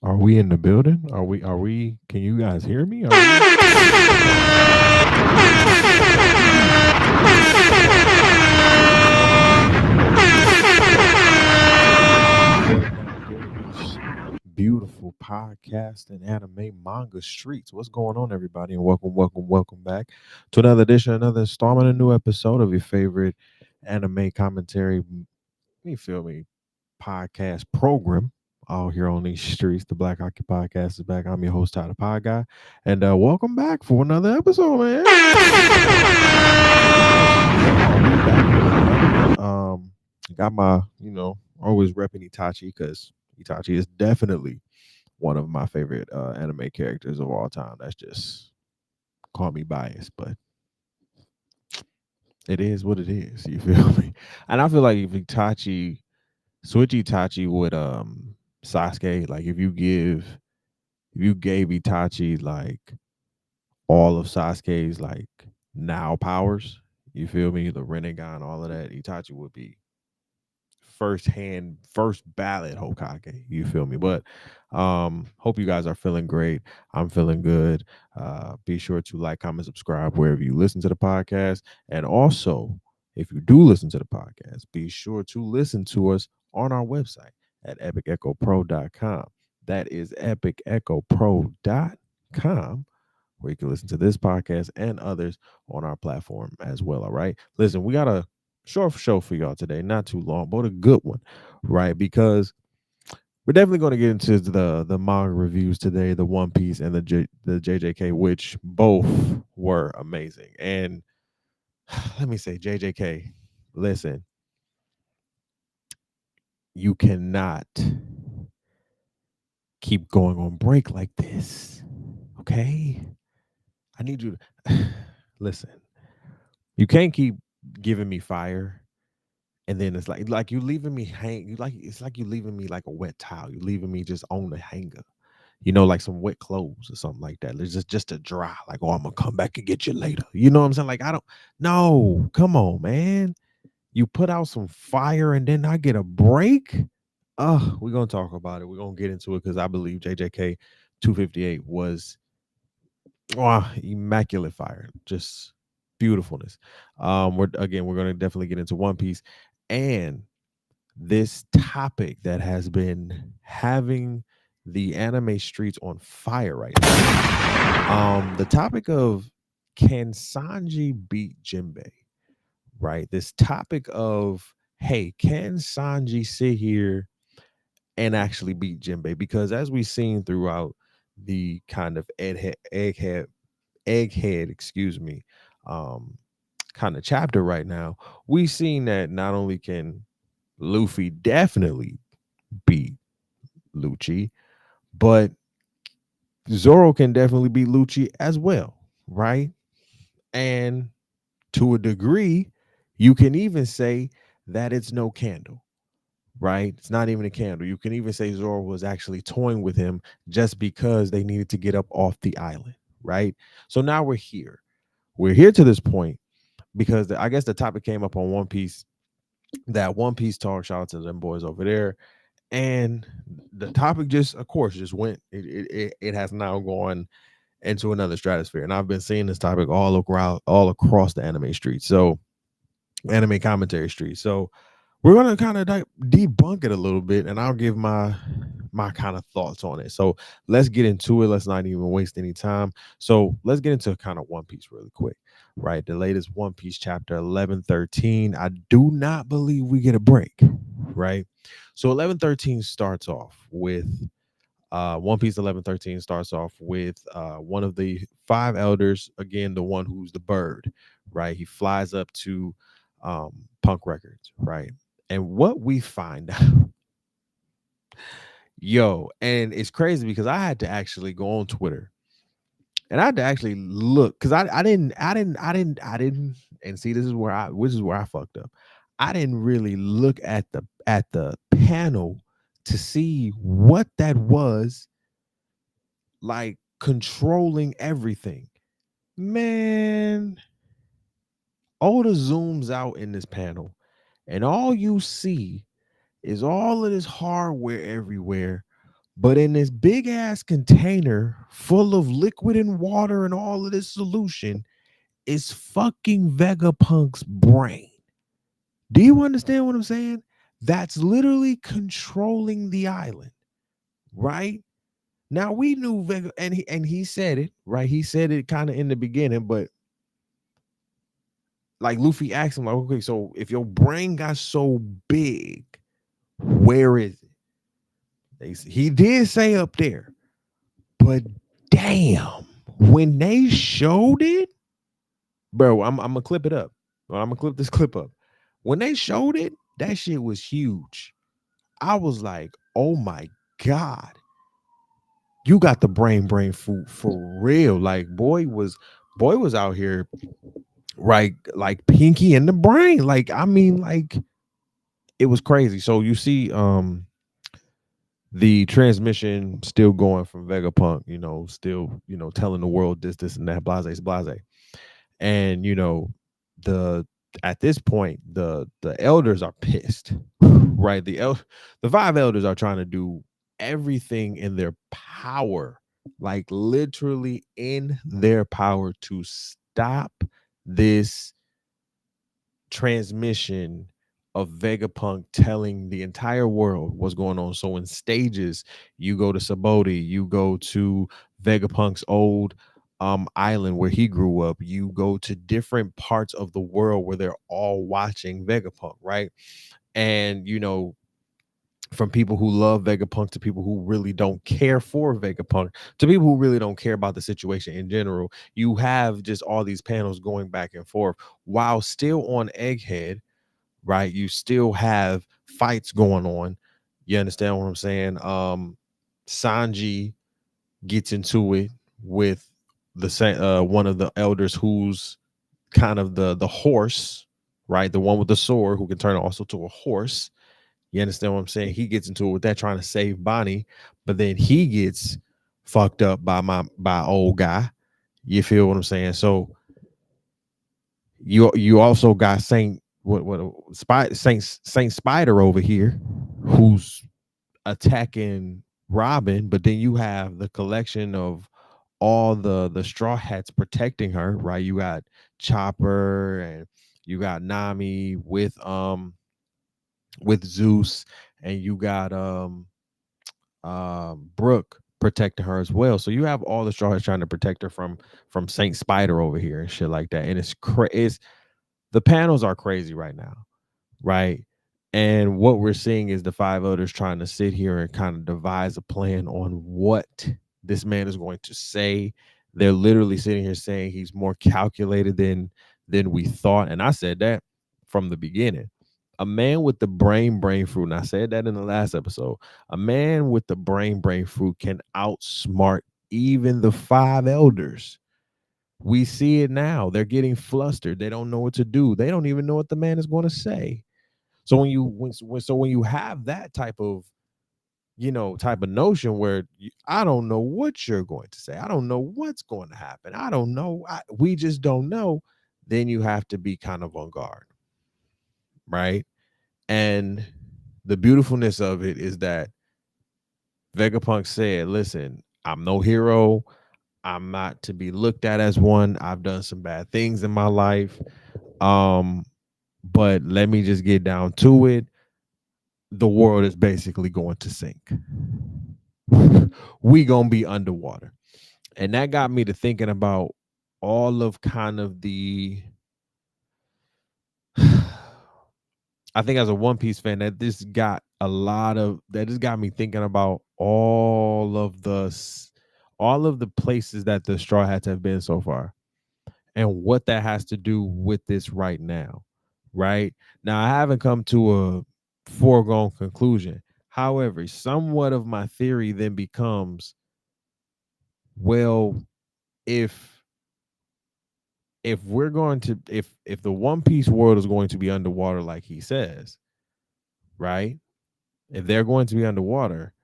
Are we in the building? Are we can you guys hear me? Are we back here in these beautiful podcast and anime manga streets. What's going on, everybody? And welcome back to another edition, another installment, a new episode of your favorite anime commentary. You feel me? Podcast program out here on these streets. The Black Haki podcast is back. I'm your host, Tyler Pod Guy, and welcome back for another episode, man. We back with another one. Got my, always repping Itachi because Itachi is definitely one of my favorite anime characters of all time. That's just call me biased, but it is what it is. You feel me? And I feel like if Itachi switch Itachi with Sasuke, like if you gave Itachi like all of Sasuke's like now powers, you feel me? The Rinnegan, all of that, Itachi would be first ballot Hokage. You feel me? But hope you guys are feeling great. I'm feeling good. Be sure to like, comment, subscribe wherever you listen to the podcast. And also, if you do listen to the podcast, be sure to listen to us on our website at epicechopro.com. That is epicechopro.com, where you can listen to this podcast and others on our platform as well. All right. Listen, we got a short show for y'all today, not too long, but a good one, right? Because we're definitely going to get into the manga reviews today, the One Piece and the JJK, which both were amazing. And let me say, JJK, listen, you cannot keep going on break like this, okay? I need you to listen. You can't keep giving me fire, and then it's like you leaving me hang. You like it's like you leaving me like a wet towel. You leaving me just on the hanger. Like some wet clothes or something like that. It's just to dry. Like, oh, I'm gonna come back and get you later. You know what I'm saying? Like, I don't. No, come on, man. You put out some fire, and then I get a break. We're gonna talk about it. We're gonna get into it because I believe JJK 258 was immaculate fire, just beautifulness. We're gonna definitely get into One Piece and this topic that has been having the anime streets on fire right now. The topic of can Sanji beat Jinbei? Right. This topic of hey, can Sanji sit here and actually beat Jinbei? Because as we've seen throughout the kind of egghead, excuse me, um, kind of chapter right now, we've seen that not only can Luffy definitely beat Lucci, but Zoro can definitely beat Lucci as well, right? And to a degree, you can even say that it's no candle, right? It's not even a candle. You can even say Zoro was actually toying with him just because they needed to get up off the island, right? So now we're here. We're here to this point because I guess the topic came up on One Piece, that One Piece talk. Shout out to them boys over there. And the topic just, of course, just went. It has now gone into another stratosphere, and I've been seeing this topic all across the anime street. So anime commentary street. So we're gonna kind of debunk it a little bit, and I'll give my kind of thoughts on it. So let's get into it. Let's not even waste any time. So let's get into kind of One Piece really quick, right? The latest One Piece chapter 1113. I do not believe we get a break, right? So 1113 starts off with One Piece 1113 starts off with one of the five elders, again, the one who's the bird, right? He flies up to Punk Records, right? And what we find out, and it's crazy because I had to actually go on Twitter and I had to actually look because I didn't, and see, which is where I fucked up. I didn't really look at the panel to see what that was like controlling everything. Man, Oda zooms out in this panel, and all you see is all of this hardware everywhere, But in this big ass container full of liquid and water and all of this solution is fucking Vegapunk's brain. Do you understand what I'm saying? That's literally controlling the island, right? Now we knew Vega, and he said it, right? He said it kind of in the beginning, but like Luffy asked him, like, okay, so if your brain got so big, where is it? He did say up there, but damn, when they showed it, bro, I'm gonna clip it up. I'm gonna clip this clip up. When they showed it, that shit was huge. I was like, oh my God, you got the brain food for real. Like boy was out here, right? Like Pinky in the brain. Like, I mean, like it was crazy. So you see, the transmission still going from Vegapunk, still, telling the world this and that, blase. And the at this point, the elders are pissed, right? The five elders are trying to do everything in their power, like literally in their power, to stop this transmission of Vegapunk telling the entire world what's going on. So in stages, you go to Saboti, you go to Vegapunk's old island where he grew up, you go to different parts of the world where they're all watching Vegapunk, right? And from people who love Vegapunk to people who really don't care for Vegapunk to people who really don't care about the situation in general, you have just all these panels going back and forth while still on Egghead, right? You still have fights going on. You understand what I'm saying? Sanji gets into it with one of the elders who's kind of the horse, right? The one with the sword who can turn also to a horse. You understand what I'm saying? He gets into it with that, trying to save Bonnie, but then he gets fucked up by old guy. You feel what I'm saying? So you also got Saint Spider over here, who's attacking Robin, but then you have the collection of all the straw hats protecting her, right? You got Chopper, and you got Nami with Zeus, and you got Brooke protecting her as well. So you have all the straw hats trying to protect her from Saint Spider over here and shit like that. And it's the panels are crazy right now, right? And what we're seeing is the five elders trying to sit here and kind of devise a plan on what this man is going to say. They're literally sitting here saying he's more calculated than we thought. And I said that from the beginning. A man with the brain fruit, and I said that in the last episode, a man with the brain fruit can outsmart even the five elders. We see it now. They're getting flustered. They don't know what to do. They don't even know what the man is going to say. So when you have that type of notion where I don't know what you're going to say, I don't know what's going to happen, I don't know, we just don't know, then you have to be kind of on guard, right? And the beautifulness of it is that Vegapunk said, "Listen, I'm no hero. I'm not to be looked at as one. I've done some bad things in my life. Um, but let me just get down to it. The world is basically going to sink. We gonna be underwater." And that got me to thinking about all of kind of the I think as a One Piece fan, that just got me thinking about all of the places that the Straw Hats have been so far and what that has to do with this right now. Right now, I haven't come to a foregone conclusion. However, somewhat of my theory then becomes, well, if we're going to if the One Piece world is going to be underwater like he says, right? If they're going to be underwater,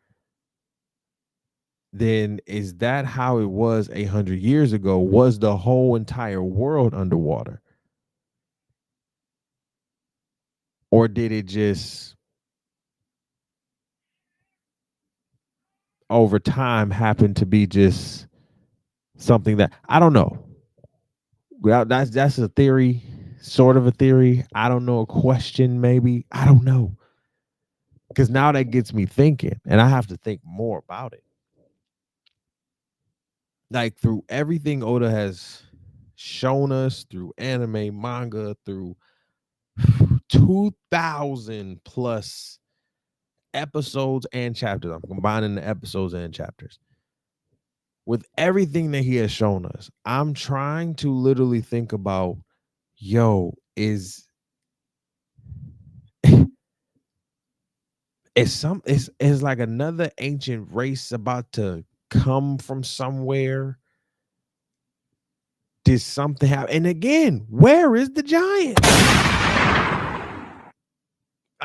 then is that how it was 800 years ago? Was the whole entire world underwater? Or did it just over time happened to be just something that I don't know. Well, that's a theory, sort of a theory. I don't know, a question maybe. I don't know. Because now that gets me thinking, and I have to think more about it. Like through everything Oda has shown us, through anime, manga, through 2,000 plus episodes and chapters. I'm combining the episodes and chapters. With everything that he has shown us, I'm trying to literally think about, yo, is like another ancient race about to come from somewhere? Did something happen? And again, where is the giant?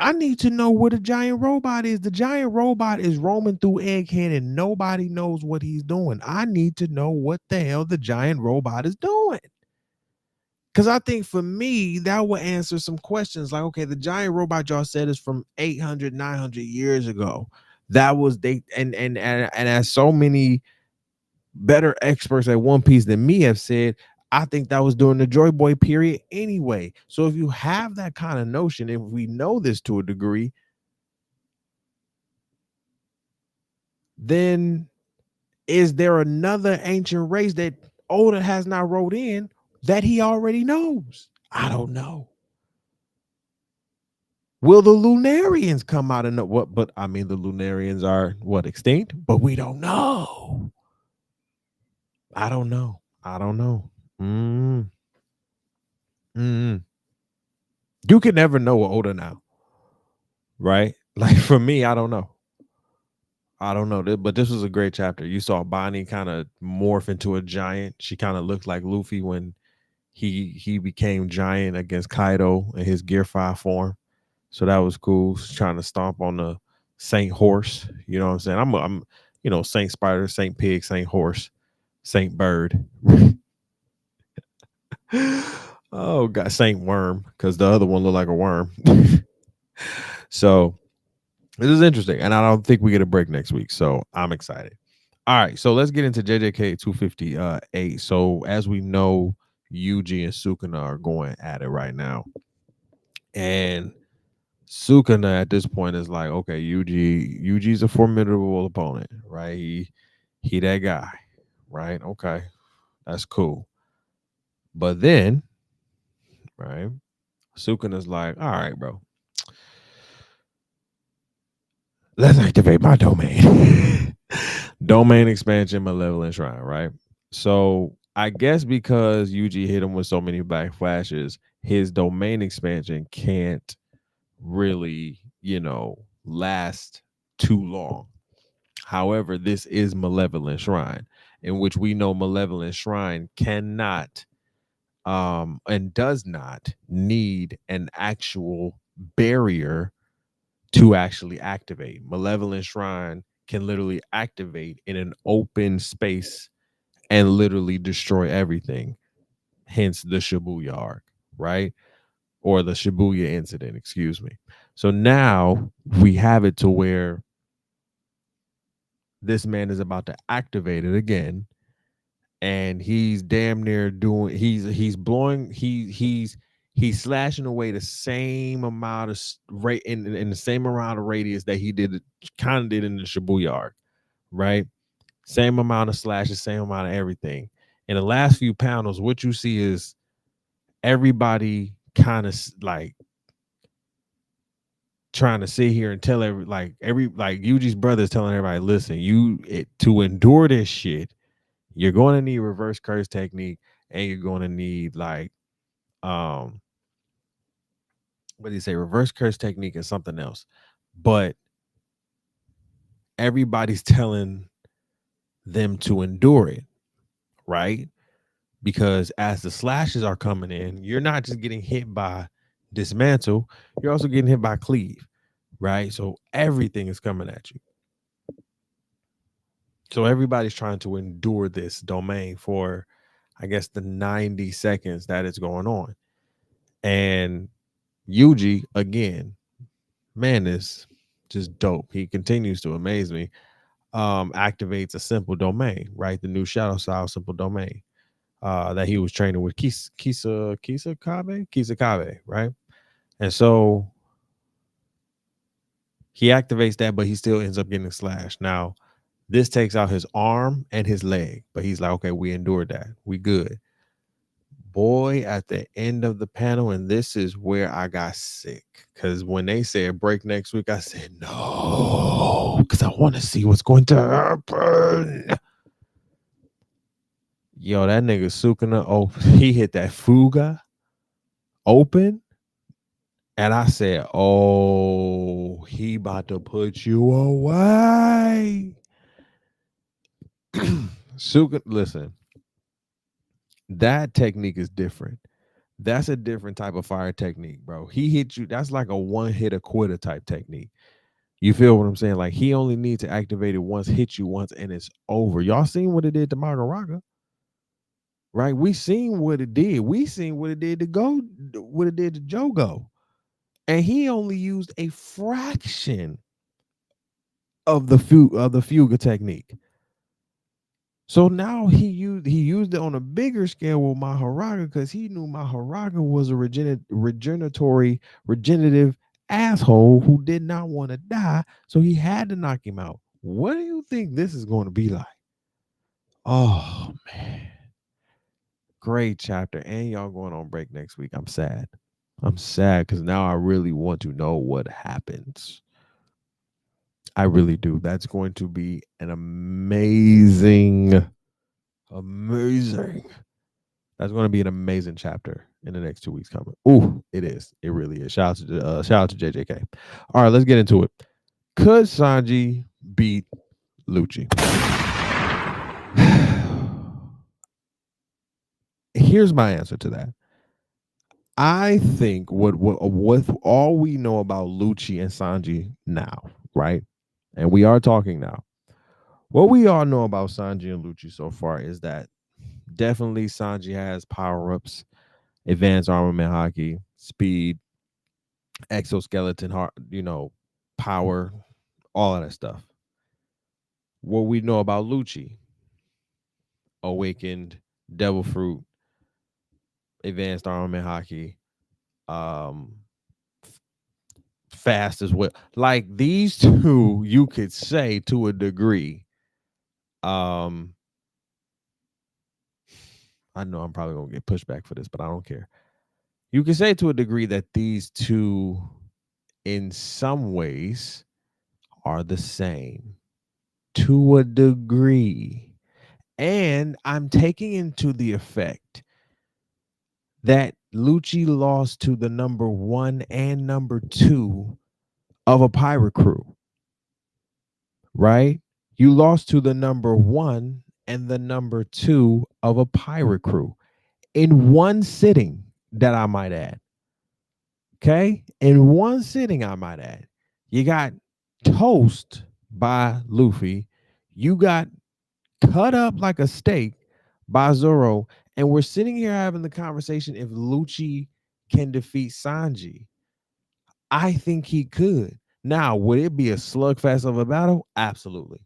I need to know where the giant robot is. The giant robot is roaming through Egghead and nobody knows what he's doing. I need to know what the hell the giant robot is doing. Because I think for me, that would answer some questions like, okay, the giant robot y'all said is from 800, 900 years ago. That was they, and as so many better experts at One Piece than me have said, I think that was during the Joy Boy period anyway. So if you have that kind of notion, if we know this to a degree, then is there another ancient race that Oda has not wrote in that he already knows? I don't know. Will the Lunarians come out and know what? But I mean, the Lunarians are what, extinct? But we don't know. I don't know. I don't know. Mm, mm. You can never know with Oda now, right? Like for me, I don't know. I don't know. But this was a great chapter. You saw Bonnie kind of morph into a giant. She kind of looked like Luffy when he became giant against Kaido in his Gear 5 form. So that was cool. Trying to stomp on the Saint Horse. You know what I'm saying? I'm Saint Spider, Saint Pig, Saint Horse, Saint Bird. Oh God, Saint Worm, because the other one looked like a worm. So this is interesting, and I don't think we get a break next week, so I'm excited. All right, so let's get into JJK 258. So as we know, Yuji and Sukuna are going at it right now, and Sukuna at this point is like, okay, Yuji's a formidable opponent, right? He that guy, right? Okay, that's cool. But then, right, Sukuna's like, all right, bro, let's activate my domain. Domain expansion, Malevolent Shrine, right? So I guess because Yuji hit him with so many black flashes, his domain expansion can't really, last too long. However, this is Malevolent Shrine, in which we know Malevolent Shrine cannot and does not need an actual barrier to actually activate. Malevolent Shrine can literally activate in an open space and literally destroy everything. Hence the Shibuya arc, right? Or the Shibuya incident, excuse me. So now we have it to where this man is about to activate it again, and he's damn near doing he's blowing he's slashing away the same amount of rate in the same amount of radius that he did kind of did in the Shibuya arc, right? Same amount of slashes, same amount of everything. In the last few panels, what you see is everybody kind of like trying to sit here and tell every Yuji's brothers telling everybody, listen, to endure this shit, you're going to need reverse curse technique, and you're going to need um what do you say, reverse curse technique and something else. But everybody's telling them to endure it, right? Because as the slashes are coming in, you're not just getting hit by dismantle, you're also getting hit by cleave, right? So everything is coming at you. So everybody's trying to endure this domain for, I guess, the 90 seconds that it's going on. And Yuji, again, man, is just dope. He continues to amaze me. activates a simple domain, right? The new shadow style simple domain that he was training with Kisakabe, right? And so he activates that, but he still ends up getting slashed. Now, this takes out his arm and his leg, but he's like, okay, we endured that. We good. Boy, at the end of the panel, and this is where I got sick. Because when they said break next week, I said no, because I want to see what's going to happen. Yo, that nigga Sukuna, oh, he hit that Fuga open. And I said, oh, he about to put you away. Sukuna, listen, that technique is different. That's a different type of fire technique, bro. He hit you. That's like a one hit a quitter type technique. You feel what I'm saying? Like he only needs to activate it once, hit you once, and it's over. Y'all seen what it did to Magaraga, right? We seen what it did. We seen what it did to what it did to Jogo. And he only used a fraction of the Fuga technique. So now he used it on a bigger scale with Maharaga because he knew Maharaga was a regenerative asshole who did not want to die. So he had to knock him out. What do you think this is going to be like? Oh man. Great chapter. And y'all going on break next week. I'm sad. I'm sad because now I really want to know what happens. I really do. That's going to be an amazing. That's going to be an amazing chapter in the next 2 weeks coming. Ooh, it is. It really is. Shout out to JJK. All right, let's get into it. Could Sanji beat Lucci? Here's my answer to that. I think what all we know about Lucci and Sanji now, right? And we are talking now. What we all know about Sanji and Lucci so far is that definitely Sanji has power-ups, advanced armament haki, speed, exoskeleton heart, power, all of that stuff. What we know about Lucci, awakened, devil fruit, advanced armament haki, um, fast as well. Like these two, you could say to a degree. I know I'm probably gonna get pushback for this, but I don't care. You can say to a degree that these two, in some ways, are the same to a degree. And I'm taking into the effect that Lucci lost to the number 1 and number 2 of a pirate crew, right? You lost to the number 1 and the number 2 of a pirate crew in one sitting, that I might add. Okay? In one sitting, I might add. You got toast by Luffy. You got cut up like a steak by Zoro. And we're sitting here having the conversation if Lucci can defeat Sanji. I think he could. Now, would it be a slugfest of a battle? Absolutely.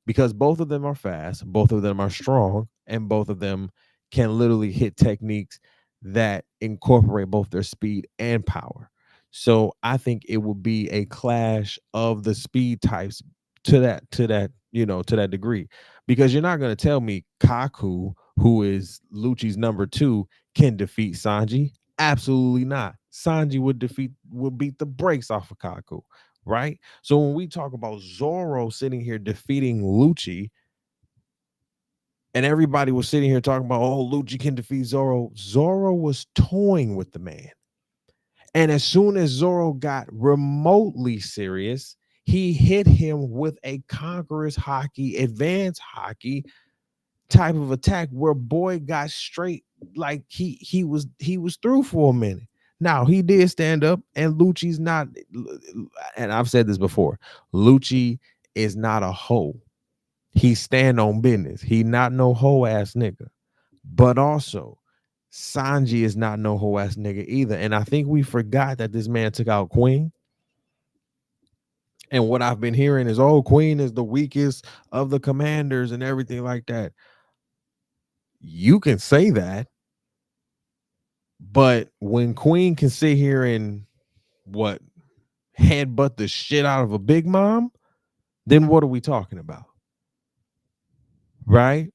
Because both of them are fast, both of them are strong, and both of them can literally hit techniques that incorporate both their speed and power. So I think it would be a clash of the speed types to that degree. Because you're not going to tell me Kaku, who is Lucci's number 2, can defeat Sanji. Absolutely not. Sanji would beat the brakes off of Kaku, right? So when we talk about Zoro sitting here defeating Lucci, and everybody was sitting here talking about, oh, Lucci can defeat Zoro. Zoro was toying with the man. And as soon as Zoro got remotely serious, he hit him with a conqueror's haki, advanced haki type of attack where boy got straight like he was through for a minute. Now he did stand up, and Lucci's not, and I've said this before, Lucci is not a hoe. He stand on business. He not no hoe ass nigga. But also, Sanji is not no hoe ass nigga either. And I think we forgot that this man took out Queen. And what I've been hearing is, oh, Queen is the weakest of the commanders and everything like that. You can say that, but when Queen can sit here and what headbutt the shit out of a Big Mom, then what are we talking about? Right?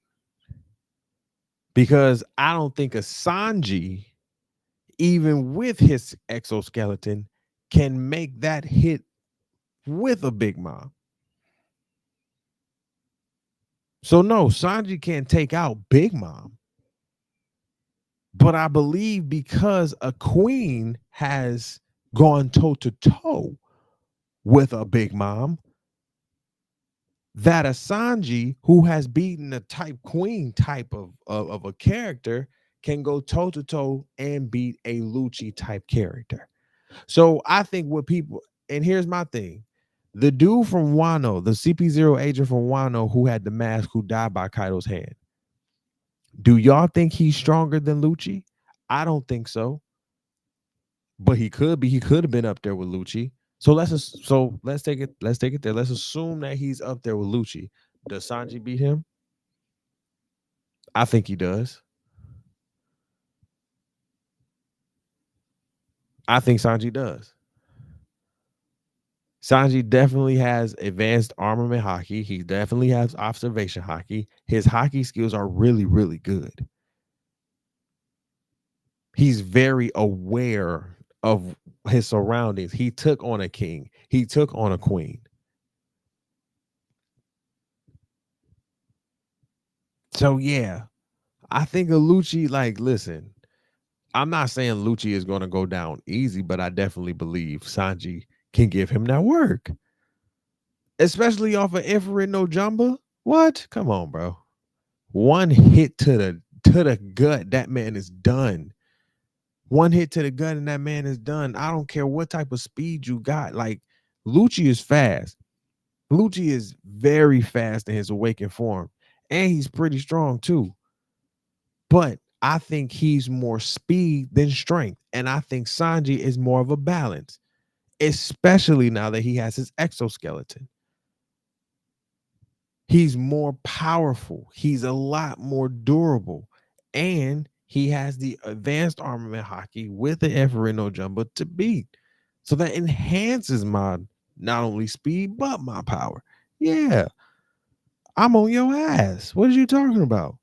Because I don't think a Sanji, even with his exoskeleton, can make that hit with a Big Mom. So no, Sanji can't take out Big Mom. But I believe because a Queen has gone toe to toe with a Big Mom, that a Sanji who has beaten a type Queen type of a character can go toe to toe and beat a Lucci type character. So I think what people, and here's my thing, the dude from Wano, the CP0 agent from Wano who had the mask who died by Kaido's hand, do y'all think he's stronger than Lucci? I don't think so. But he could be. He could have been up there with Lucci. So let's take it. Let's take it there. Let's assume that he's up there with Lucci. Does Sanji beat him? I think he does. I think Sanji does. Sanji definitely has advanced armament haki. He definitely has observation haki. His haki skills are really, really good. He's very aware of his surroundings. He took on a king. He took on a queen. So yeah, I think of Lucci, like, listen, I'm not saying Lucci is going to go down easy, but I definitely believe Sanji can give him that work, especially off of Ifrit no Jumba. What? Come on, bro. One hit to the gut, that man is done. One hit to the gut, and that man is done. I don't care what type of speed you got. Like, Lucci is fast. Lucci is very fast in his awakened form, and he's pretty strong too. But I think he's more speed than strength. And I think Sanji is more of a balance, especially now that he has his exoskeleton. He's more powerful. He's a lot more durable. And he has the advanced armament haki with the Everino Jumbo to beat. So that enhances my not only speed, but my power. Yeah, I'm on your ass. What are you talking about?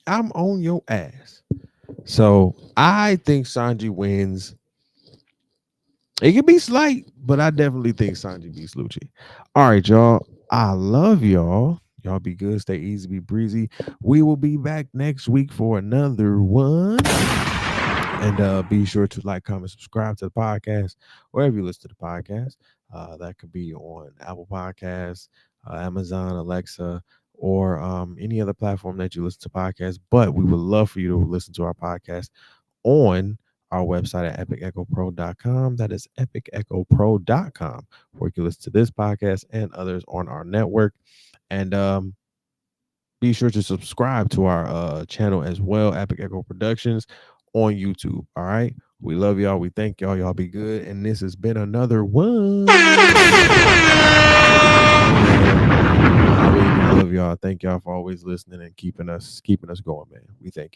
I'm on your ass. So I think Sanji wins. It can be slight, but I definitely think Sanji beats Lucci. All right, y'all. I love y'all. Y'all be good, stay easy, be breezy. We will be back next week for another one. And be sure to like, comment, subscribe to the podcast, wherever you listen to the podcast. That could be on Apple Podcasts, Amazon, Alexa, or any other platform that you listen to podcasts. But we would love for you to listen to our podcast on our website at epicechopro.com. That is epicechopro.com, where you can listen to this podcast and others on our network. And be sure to subscribe to our channel as well, Epic Echo Productions, on YouTube. All right. We love y'all. We thank y'all. Y'all be good. And this has been another one. I really do love y'all. Thank y'all for always listening and keeping us going, man. We thank you.